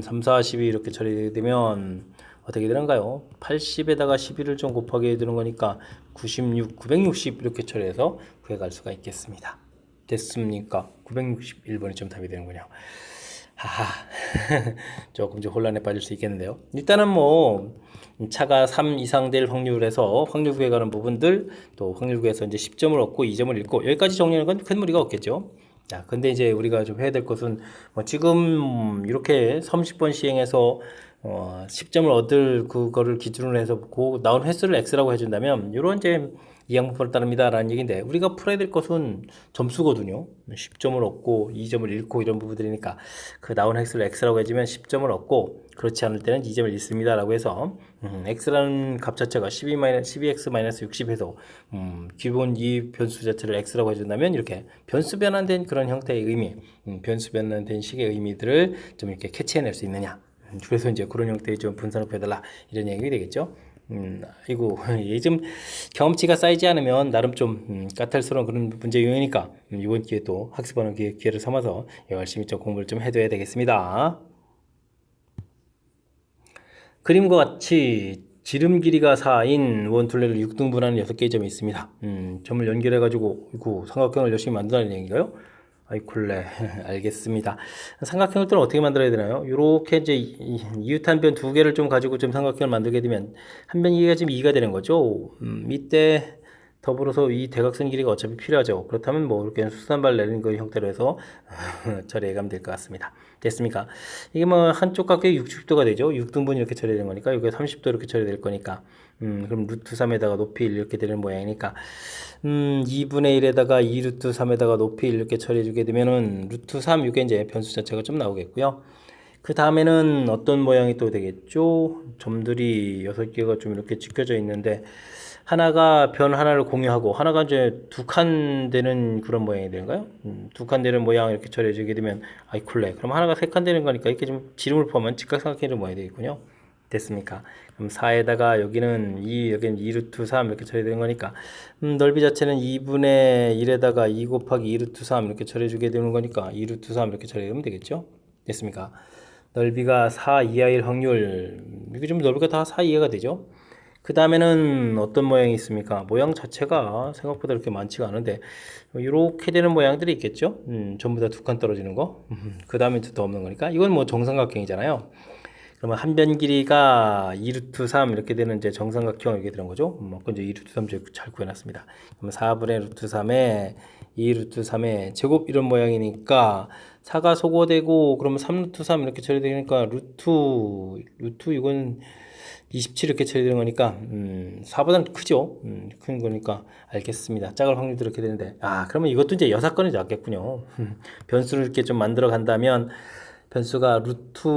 3, 4, 12 이렇게 처리되면 어떻게 되는가요? 80에다가 11을 좀 곱하게 되는 거니까 96, 960 이렇게 처리해서 구해갈 수가 있겠습니다. 됐습니까? 961번이 좀 답이 되는군요. 하하. 조금 좀 혼란에 빠질 수 있겠는데요. 일단은 뭐 차가 3 이상 될 확률에서 확률 구해가는 부분들 또 확률 구해서 이제 10점을 얻고 2점을 잃고 여기까지 정리하는 건 큰 무리가 없겠죠. 자, 근데 이제 우리가 좀 해야 될 것은 뭐 지금 이렇게 30번 시행해서 10점을 얻을 그거를 기준으로 해서 그 나온 횟수를 x라고 해준다면 이런 이제 이항분포를 따릅니다 라는 얘기인데 우리가 풀어야 될 것은 점수거든요. 10점을 얻고 2점을 잃고 이런 부분들이니까 그 나온 횟수를 x라고 해주면 10점을 얻고 그렇지 않을 때는 2점을 잃습니다 라고 해서 x라는 값 자체가 12x-60 해서 기본 이 변수 자체를 x라고 해준다면 이렇게 변수 변환된 그런 형태의 의미 변수 변환된 식의 의미들을 좀 이렇게 캐치해낼 수 있느냐, 그래서 이제 그런 형태의 좀 분산을 구해달라 이런 얘기 되겠죠. 이거 요즘 경험치가 쌓이지 않으면 나름 좀 까탈스러운 그런 문제 유형이니까 이번 기회에 또 학습하는 기회를 삼아서 열심히 좀 공부를 좀 해둬야 되겠습니다. 그림과 같이 지름 길이가 4인 원툴레를 6등분하는 6개의 점이 있습니다. 점을 연결해가지고 이거 삼각형을 열심히 만든다는 얘기인가요? 아이콜레. 알겠습니다. 삼각형을 어떻게 만들어야 되나요? 이렇게 이제 이웃한 변 두 개를 좀 가지고 좀 삼각형을 만들게 되면 한 변 길이가 지금 2가 되는 거죠. 이때 더불어서 이 대각선 길이가 어차피 필요하죠. 그렇다면 뭐 이렇게 수산발 내리는 거 형태로 해서 처리해가면 될 것 같습니다. 됐습니까? 이게 뭐 한쪽 각도에 60도가 되죠. 6등분 이렇게 처리되는 거니까 여기 30도 이렇게 처리될 거니까 그럼 루트 3에다가 높이 1 이렇게 되는 모양이니까 2분의 1에다가 2 루트 3에다가 높이 1 이렇게 처리해주게 되면은 루트 3 이게 이제 변수 자체가 좀 나오겠고요. 그 다음에는 어떤 모양이 또 되겠죠? 점들이 6개가 좀 이렇게 찍혀져 있는데 하나가 변 하나를 공유하고 하나가 이제 두 칸 되는 그런 모양이 되는가요? 두 칸 되는 모양 이렇게 처리해주게 되면 아이콜레. 그럼 하나가 세 칸 되는 거니까 이렇게 좀 지름을 포함한 직각삼각형의 모양이 되겠군요. 됐습니까? 그럼 4에다가 여기는 2, 여기는 2 루트 3 이렇게 처리되는 거니까 넓이 자체는 2분의 1에다가 2 곱하기 2 루트 3 이렇게 처리해주게 되는 거니까 2 루트 3 이렇게 처리하면 되겠죠? 됐습니까? 넓이가 4 이하일 확률, 이게 좀 넓이가 다 4 이하가 되죠? 그 다음에는 어떤 모양이 있습니까? 모양 자체가 생각보다 그렇게 많지가 않은데 이렇게 되는 모양들이 있겠죠? 전부 다 두 칸 떨어지는 거. 그 다음에 더 없는 거니까 이건 뭐 정삼각형이잖아요. 그러면 한 변 길이가 2루트 3 이렇게 되는 이제 정삼각형 이렇게 되는 거죠. 이제 2루트 3 잘 구해놨습니다. 그러면 4분의 루트 3에 2루트 3의 제곱 이런 모양이니까 4가 소거되고 그러면 3루트 3 이렇게 처리되니까 루트 이건 27 이렇게 처리되는 거니까 4보다는 크죠. 큰 거니까 알겠습니다. 작을 확률도 이렇게 되는데 그러면 이것도 이제 여사건이 낫겠군요. 변수를 이렇게 좀 만들어 간다면 변수가 루트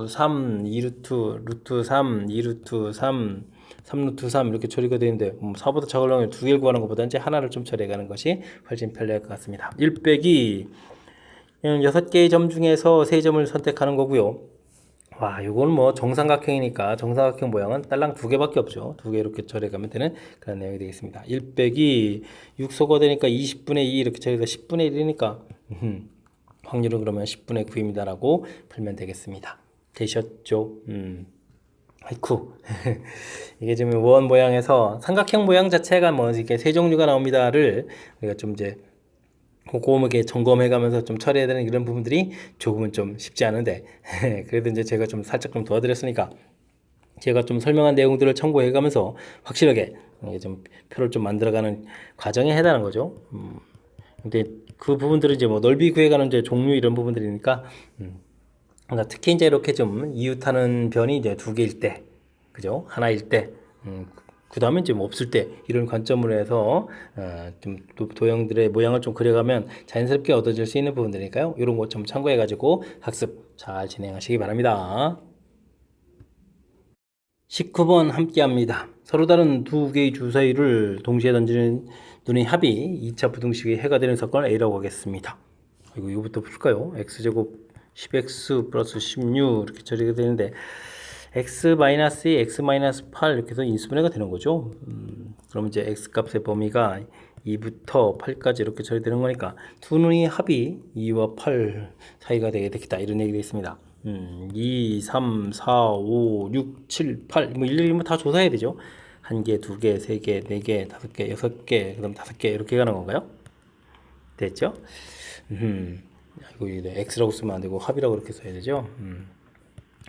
3, 2루트, 루트 3, 2루트 3, 3루트 3 이렇게 처리가 되는데 4보다 작을 확률 두 개를 구하는 것보다 이제 하나를 좀 처리해 가는 것이 훨씬 편리할 것 같습니다. 1 빼기 6개의 점 중에서 3점을 선택하는 거고요. 이건 뭐 정삼각형이니까 정삼각형 모양은 딸랑 두 개밖에 없죠. 두 개 이렇게 처리가면 되는 그런 내용이 되겠습니다. 1 빼기 6 소거되니까 20분의 2 이렇게 처리가 10분의 1이니까 확률은 그러면 10분의 9입니다라고 풀면 되겠습니다. 되셨죠? 아이쿠. 이게 지금 원 모양에서 삼각형 모양 자체가 뭐 이렇게 세 종류가 나옵니다를 우리가 좀 이제 꼼꼼하게 점검해 가면서 좀 처리해야 되는 이런 부분들이 조금은 좀 쉽지 않은데 그래도 이제 제가 좀 살짝 좀 도와드렸으니까 제가 좀 설명한 내용들을 참고해 가면서 확실하게 좀 표를 좀 만들어가는 과정에 해당하는 거죠. 근데 그 부분들은 이제 뭐 넓이 구해가는 이제 종류 이런 부분들이니까 그러니까 특히 이제 이렇게 좀 이웃하는 변이 이제 두 개일 때, 그죠? 하나일 때, 그 다음에 이제 뭐 없을 때 이런 관점으로 해서 좀 도형들의 모양을 좀 그려가면 자연스럽게 얻어질 수 있는 부분들이니까요. 이런 것 좀 참고해가지고 학습 잘 진행하시기 바랍니다. 19번 함께합니다. 서로 다른 두 개의 주사위를 동시에 던지는 눈의 합이 2차 부등식의 해가 되는 사건을 A라고 하겠습니다. 이거부터 풀까요? x제곱 10x 플러스 16 이렇게 처리가 되는데 x-2, x-8 이렇게 해서 인수분해가 되는 거죠. 그럼 이제 x값의 범위가 2부터 8까지 이렇게 처리되는 거니까 두 눈의 합이 2와 8 사이가 되겠다 이런 얘기가 있습니다. 2, 3, 4, 5, 6, 7, 8 뭐 일일이 뭐 다 조사해야 되죠. 한 개, 두 개, 세 개, 네 개, 다섯 개, 여섯 개, 그다음 다섯 개 이렇게 가는 건가요? 됐죠? 이거 x라고 쓰면 안 되고 합이라고 이렇게 써야 되죠.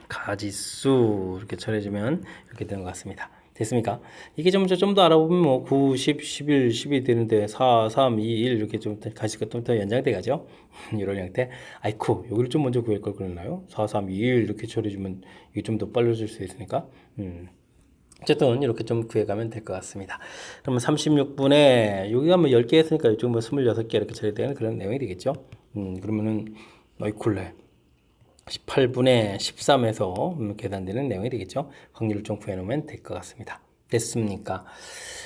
가지수 이렇게 처리해주면 이렇게 되는 것 같습니다. 됐습니까? 이게 좀 더 알아보면 뭐 9, 10, 11, 12 되는데 4, 3, 2, 1 이렇게 좀 가지가 좀 더 연장돼 가죠. 이런 형태. 아이쿠, 여기를 좀 먼저 구할 걸 그랬나요? 4, 3, 2, 1 이렇게 처리해주면 이게 좀 더 빨라질 수 있으니까. 어쨌든 이렇게 좀 구해가면 될 것 같습니다. 그러면 36분에 여기가 뭐 10개 했으니까 이쪽 뭐 26개 이렇게 처리되는 그런 내용이 되겠죠. 그러면은 너이콜레 18분의 13에서 계산되는 내용이 되겠죠. 확률을 좀 구해놓으면 될 것 같습니다. 됐습니까?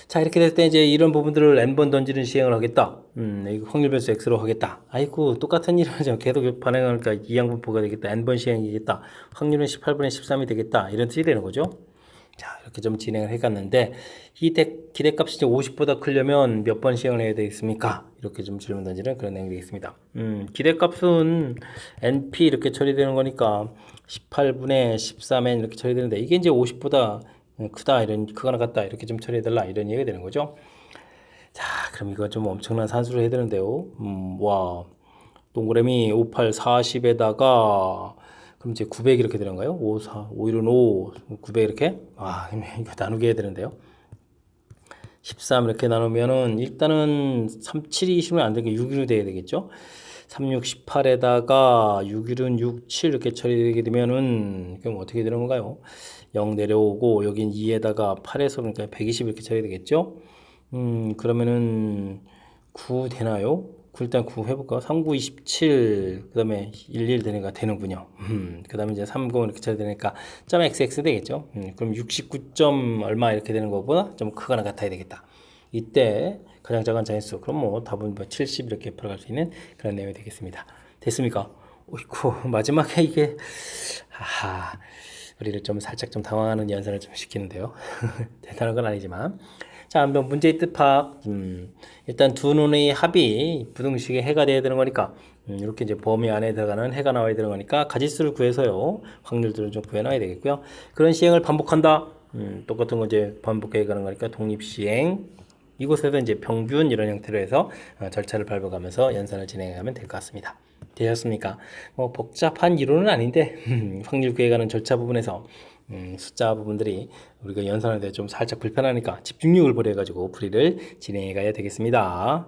자, 이렇게 됐을 때 이제 이런 부분들을 n번 던지는 시행을 하겠다. 확률 변수 x로 하겠다. 아이고, 똑같은 일을 하죠. 계속 반응하니까 이항분포가 되겠다. n번 시행이겠다. 확률은 18분의 13이 되겠다. 이런 뜻이 되는 거죠. 자, 이렇게 좀 진행을 해갔는데 이 기대값이 이제 50보다 크려면 몇 번 시행을 해야 되겠습니까? 이렇게 좀 질문 던지는 그런 내용이 되겠습니다. 기대값은 np 이렇게 처리되는 거니까 18분의 13n 이렇게 처리되는데 이게 이제 50보다 크다 이런 크거나 같다 이렇게 좀 처리해달라 이런 얘기가 되는 거죠. 자, 그럼 이거 좀 엄청난 산수를 해야 되는데요. 와, 동그라미 58, 40에다가 그럼 이제 900 이렇게 되는가요? 5, 4, 5, 1은 5, 900 이렇게? 이거 나누게 해야 되는데요. 13 이렇게 나누면은 일단은 3, 7이 있으면 안 되게 6, 1로 돼야 되겠죠? 3, 6, 18에다가 6, 1은 6, 7 이렇게 처리되게 되면은 그럼 어떻게 되는 건가요? 0 내려오고 여긴 2에다가 8에서 그러니까 120 이렇게 처리되겠죠? 그러면은 9 되나요? 일단 9 해볼까? 3, 9, 27, 그 다음에 11 되니까 되는군요. 그 다음에 이제 30 이렇게 쳐야 되니까 점 XX 되겠죠? 그럼 69점 얼마 이렇게 되는 것보다 좀 크거나 같아야 되겠다. 이때 가장 작은 자연수, 그럼 뭐 답은 뭐 70 이렇게 풀어갈 수 있는 그런 내용이 되겠습니다. 됐습니까? 오이쿠, 마지막에 이게, 우리를 좀 살짝 좀 당황하는 연산을 좀 시키는데요. 대단한 건 아니지만. 자, 한번 문제의 뜻 파악. 일단 두 눈의 합이 부등식의 해가 돼야 되는 거니까 이렇게 이제 범위 안에 들어가는 해가 나와야 되는 거니까 가지수를 구해서요. 확률들을 좀 구해놔야 되겠고요. 그런 시행을 반복한다. 똑같은 거 이제 반복해 가는 거니까 독립시행. 이곳에서 이제 평균 이런 형태로 해서 절차를 밟아가면서 연산을 진행하면 될 것 같습니다. 되셨습니까? 뭐 복잡한 이론은 아닌데 확률 구해가는 절차 부분에서 숫자 부분들이 우리가 연산할 때 좀 살짝 불편하니까 집중력을 발휘해가지고 풀이를 진행해 가야 되겠습니다.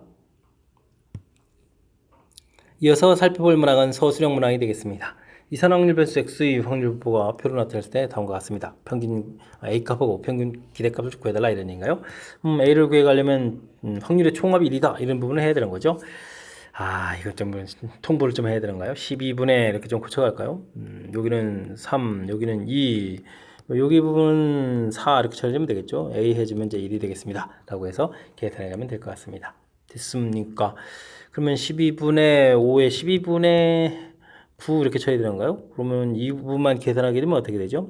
이어서 살펴볼 문항은 서술형 문항이 되겠습니다. 이산 확률 변수 x의 확률 분포가 표로 나타났을 때 다음과 같습니다. 평균 a값하고 평균 기대값을 구해달라 이런 얘기인가요? a를 구해가려면 확률의 총합이 1이다 이런 부분을 해야 되는 거죠. 이거 좀 통보를 좀 해야 되는가요? 12분의 이렇게 좀 고쳐갈까요? 여기는 3, 여기는 2, 여기 부분은 4 이렇게 처리하면 되겠죠. a 해주면 이제 1이 되겠습니다. 라고 해서 계산해 가면 될 것 같습니다. 됐습니까? 그러면 12분의 5에 12분의 9 이렇게 처리 되는가요? 그러면 이 부분만 계산하게 되면 어떻게 되죠?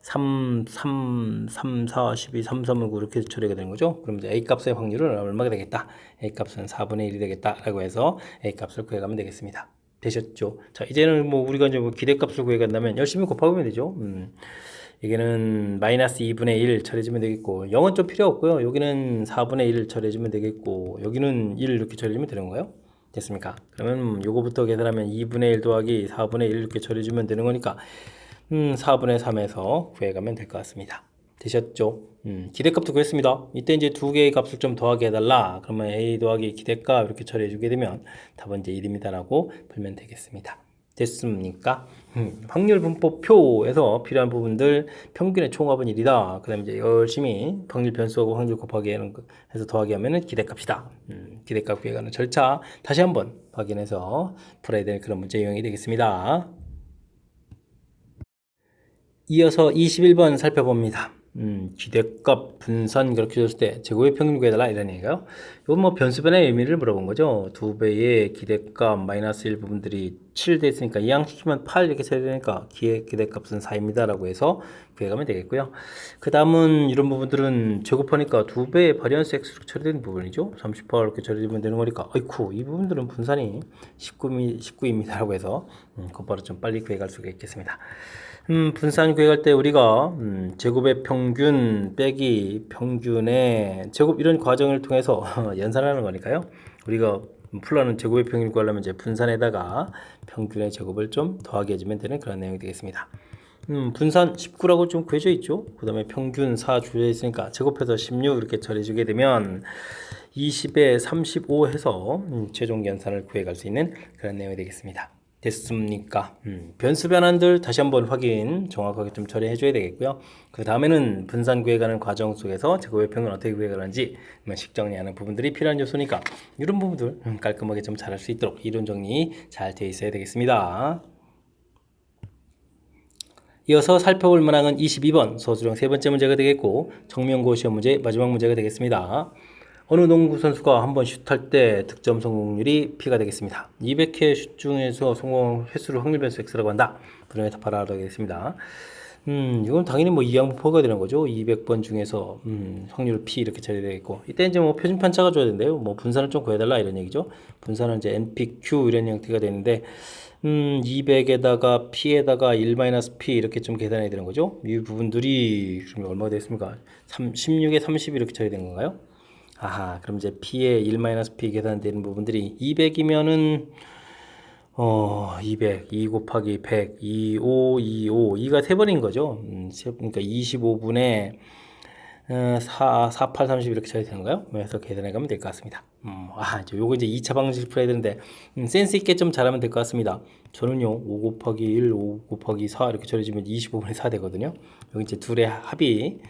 3, 3, 3, 4, 12, 3, 3은 9 이렇게 처리가 되는 거죠. 그럼 이제 A값의 확률은 얼마가 되겠다? A값은 4분의 1이 되겠다. 라고 해서 A값을 구해가면 되겠습니다. 되셨죠? 자, 이제는 뭐 우리가 이제 뭐 기대값을 구해간다면 열심히 곱하면 되죠. 여기는 마이너스 2분의 1 처리해주면 되겠고 0은 좀 필요 없고요. 여기는 4분의 1 처리해주면 되겠고 여기는 1 이렇게 처리해주면 되는 거예요. 됐습니까? 그러면 요거부터 계산하면 2분의 1 더하기 4분의 1 이렇게 처리해주면 되는 거니까 4분의 3에서 구해가면 될 것 같습니다. 되셨죠? 기대값도 구했습니다. 이때 이제 두 개의 값을 좀 더하게 해달라. 그러면 a 더하기 기대값 이렇게 처리해주게 되면 답은 이제 1입니다라고 풀면 되겠습니다. 됐습니까? 확률 분포표에서 필요한 부분들 평균의 총합은 1이다. 그 다음에 이제 열심히 확률 변수하고 확률 곱하기 해서 더하기 하면은 기대값이다. 기대값 구해가는 절차 다시 한번 확인해서 풀어야 될 그런 문제 유형이 되겠습니다. 이어서 21번 살펴봅니다. 기대값 분산 그렇게 줬을 때 제곱의 평균 구해달라 이런 얘기가요. 이건 뭐 변수변의 의미를 물어본 거죠. 2배의 기대값 마이너스 1 부분들이 7 돼 있으니까 이항시키면 8 이렇게 써야 되니까 기대값은 4입니다 라고 해서 구해가면 되겠고요. 그 다음은 이런 부분들은 제곱하니까 2배의 바리언스 x로 처리되는 부분이죠. 38 이렇게 처리되면 되는 거니까 아이쿠 이 부분들은 분산이 19입니다 라고 해서 곧바로 좀 빨리 구해갈 수가 있겠습니다. 분산 구획할 때 우리가 제곱의 평균 빼기 평균의 제곱 이런 과정을 통해서 연산하는 거니까요. 우리가 풀러는 제곱의 평균을 구하려면 이제 분산에다가 평균의 제곱을 좀 더하게 해주면 되는 그런 내용이 되겠습니다. 분산 19라고 좀 구해져 있죠. 그 다음에 평균 4 주어져 있으니까 제곱해서 16 이렇게 처리해주게 되면 20에 35 해서 최종 연산을 구해갈 수 있는 그런 내용이 되겠습니다. 됐습니까? 변수 변환들 다시 한번 확인 정확하게 좀 처리해 줘야 되겠고요. 그 다음에는 분산 구해가는 과정 속에서 제곱의 평균 어떻게 구해가는지 식 정리하는 부분들이 필요한 요소니까 이런 부분들 깔끔하게 좀 잘할 수 있도록 이론 정리 잘 되어 있어야 되겠습니다. 이어서 살펴볼 문항은 22번 서술형 세 번째 문제가 되겠고 정명고 시험 문제 마지막 문제가 되겠습니다. 어느 농구 선수가 한번 슛할 때 득점 성공률이 P가 되겠습니다. 200회 슛 중에서 성공 횟수를 확률 변수 X라고 한다. 분명히 답하라 되겠습니다. 이건 당연히 뭐 이항분포가 되는 거죠. 200번 중에서 확률 P 이렇게 처리되겠고 이때 이제 뭐 표준 편차가 줘야 되는데요. 뭐 분산을 좀 구해달라 이런 얘기죠. 분산은 이제 NPQ 이런 형태가 되는데 200에다가 P에다가 1-P 이렇게 좀 계산해야 되는 거죠. 이 부분들이 그러면 얼마가 되겠습니까? 16에 30 이렇게 처리된 건가요? 그럼 이제 P에 1-P 계산되는 부분들이 200이면은 200, 2 곱하기 100, 25, 25, 2가 3번인 거죠. 그러니까 25분의 4, 4, 8, 30 이렇게 처리 되는가요? 그래서 계산해 가면 될 것 같습니다. 요거 이제 2차 방식 풀어야 되는데 센스 있게 좀 잘하면 될 것 같습니다. 저는요 5 곱하기 1, 5 곱하기 4 이렇게 처리해주면 25분의 4 되거든요. 여기 이제 둘의 합이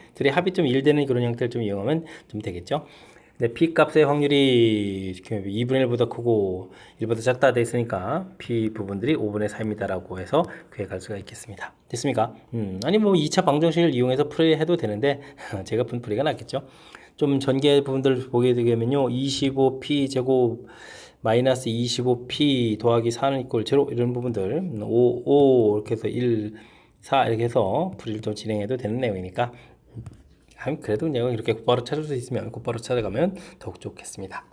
좀 1 되는 그런 형태를 좀 이용하면 좀 되겠죠. 근데 P 값의 확률이 2분의 1보다 크고 1보다 작다 돼 있으니까 P 부분들이 5분의 4입니다 라고 해서 구해갈 수가 있겠습니다. 됐습니까? 아니 뭐 2차 방정식을 이용해서 풀이해도 되는데 제가 푼 풀이가 낫겠죠. 좀 전개 부분들을 보게 되면요 25P 제곱 마이너스 25P 더하기 4는 이꼴 0 이런 부분들 5 이렇게 해서 1 4 이렇게 해서 풀이를 좀 진행해도 되는 내용이니까 그래도 그냥 이렇게 곧바로 찾을 수 있으면 곧바로 찾아가면 더욱 좋겠습니다.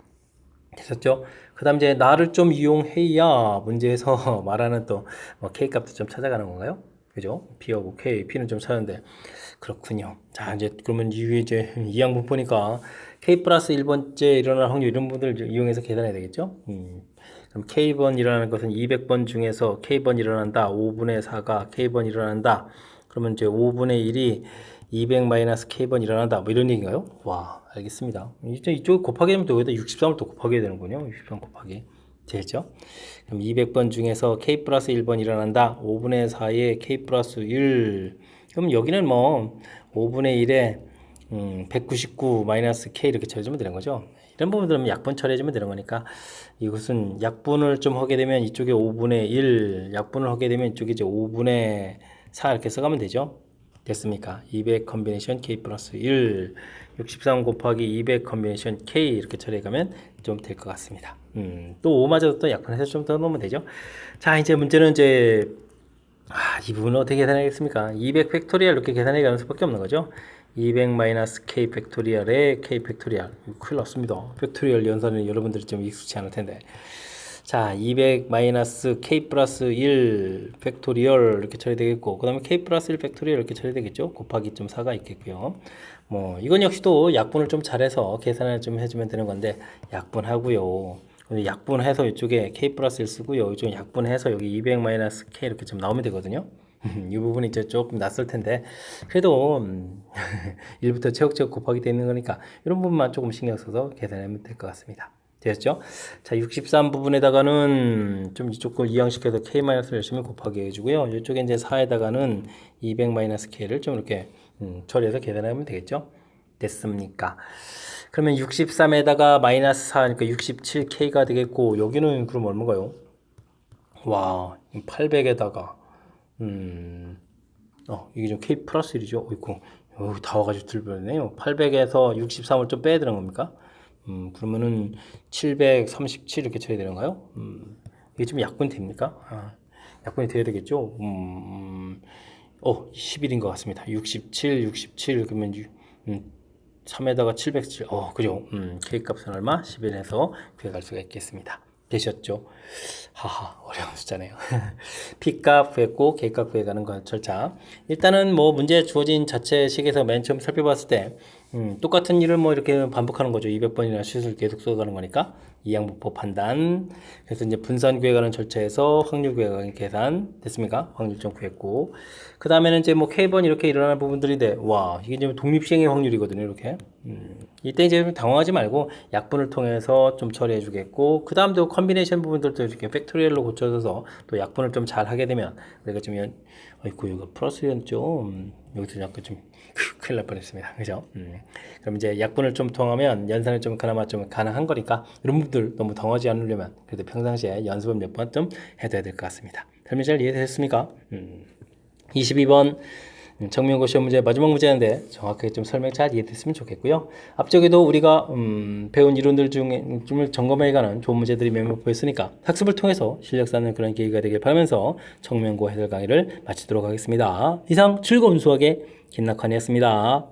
됐었죠? 그 다음 이제 나를 좀 이용해야 문제에서 말하는 또 K 값도 좀 찾아가는 건가요? 그죠? P하고 K, P는 좀 찾았는데 그렇군요. 자 이제 그러면 이후에 이제 이 양분 보니까 K 플러스 1번째 일어날 확률 이런 분들 이용해서 계산해야 되겠죠? 그럼 K번 일어나는 것은 200번 중에서 K번 일어난다. 5분의 4가 K번 일어난다. 그러면 이제 5분의 1이 200 마이너스 K번 일어난다. 뭐 이런 얘기인가요? 와, 알겠습니다. 이제 이쪽 곱하기 하면 또 여기다 63을 또 곱하기 해야 되는군요. 63 곱하기. 되죠? 그럼 200번 중에서 K 플러스 1번 일어난다. 5분의 4에 K 플러스 1. 그럼 여기는 뭐 5분의 1에 199 마이너스 K 이렇게 처리해주면 되는 거죠. 이런 부분들은 약분 처리해주면 되는 거니까 이것은 약분을 좀 하게 되면 이쪽에 5분의 1, 약분을 하게 되면 이쪽에 이제 5분의 4 이렇게 써가면 되죠. 됐습니까? 200 컨비네이션 K 플러스 1, 63 곱하기 200 컨비네이션 K 이렇게 처리해가면 좀 될 것 같습니다. 또 5마저도 또 약분해서 좀 더 넣으면 되죠. 자, 이제 문제는 이제 이 부분은 어떻게 계산하겠습니까? 200 팩토리얼 이렇게 계산해 가는 수밖에 없는 거죠. 200 마이너스 K 팩토리얼에 K 팩토리얼. 큰일 났습니다. 팩토리얼 연산은 여러분들이 좀 익숙치 않을 텐데. 자, 200 마이너스 K 플러스 1 팩토리얼 이렇게 처리되겠고, 그 다음에 K 플러스 1 팩토리얼 이렇게 처리되겠죠. 곱하기 좀 4가 있겠고요. 뭐, 이건 역시도 약분을 좀 잘해서 계산을 좀 해주면 되는 건데, 약분하고요. 약분해서 이쪽에 K 플러스 1 쓰고요. 이쪽에 약분해서 여기 200 마이너스 K 이렇게 좀 나오면 되거든요. 이 부분이 이제 조금 낯설 텐데 그래도 1부터 체육체육 곱하기 되어 있는 거니까 이런 부분만 조금 신경 써서 계산하면 될 것 같습니다. 되셨죠? 자, 63 부분에다가는 좀 이쪽 걸 이항시켜서 K-를 열심히 곱하기 해주고요. 이쪽에 이제 4에다가는 200-K를 좀 이렇게 처리해서 계산하면 되겠죠? 됐습니까? 그러면 63에다가 마이너스 4니까 67K가 되겠고 여기는 그럼 얼마인가요? 와, 800에다가 이게 좀 K 플러스 1이죠. 어이구, 여기 다 와가지고 들버렸네요. 800에서 63을 좀 빼야 되는 겁니까? 그러면은 737 이렇게 쳐야 되는가요? 이게 좀 약분이 됩니까? 약분이 돼야 되겠죠? 11인 것 같습니다. 67 그러면 3에다가 707. 그죠? K 값은 얼마? 11에서 구해갈 수가 있겠습니다. 되셨죠? 하하, 어려운 숫자네요. P값 구했고 K값 구해가는 건 절차. 일단은 뭐 문제 주어진 자체식에서 맨 처음 살펴봤을 때 똑같은 일을 뭐 이렇게 반복하는 거죠. 200번이나 슛을 계속 써가는 거니까 이항분법 판단. 그래서 이제 분산 구해가는 절차에서 확률 구해가는 계산 됐습니까? 확률 좀 구했고 그 다음에는 이제 뭐 K번 이렇게 일어나는 부분들이 돼. 와, 이게 이제 독립시행의 확률이거든요. 이렇게. 이때 이제 좀 당황하지 말고 약분을 통해서 좀 처리해 주겠고 그 다음도 컨비네이션 부분들도 이렇게 팩토리얼로 고쳐서 또 약분을 좀 잘 하게 되면 우리가 좀 아이고 이거 플러스였죠. 여기서 약간 좀 큰일 날 뻔했습니다. 그죠? 그럼 이제 약분을 좀 통하면 연산을 좀 그나마 좀 가능한 거니까 이런 분들 너무 당하지 않으려면 그래도 평상시에 연습을 몇 번 좀 해둬야 될 것 같습니다. 설명 잘 이해되셨습니까? 22번 정명고 시험 문제 마지막 문제인데 정확하게 좀 설명 잘 이해됐으면 좋겠고요. 앞쪽에도 우리가 배운 이론들 중에 좀 점검해가는 좋은 문제들이 몇몇 보였으니까 학습을 통해서 실력 쌓는 그런 계기가 되길 바라면서 정명고 해설 강의를 마치도록 하겠습니다. 이상 즐거운 수학의 김낙환이었습니다.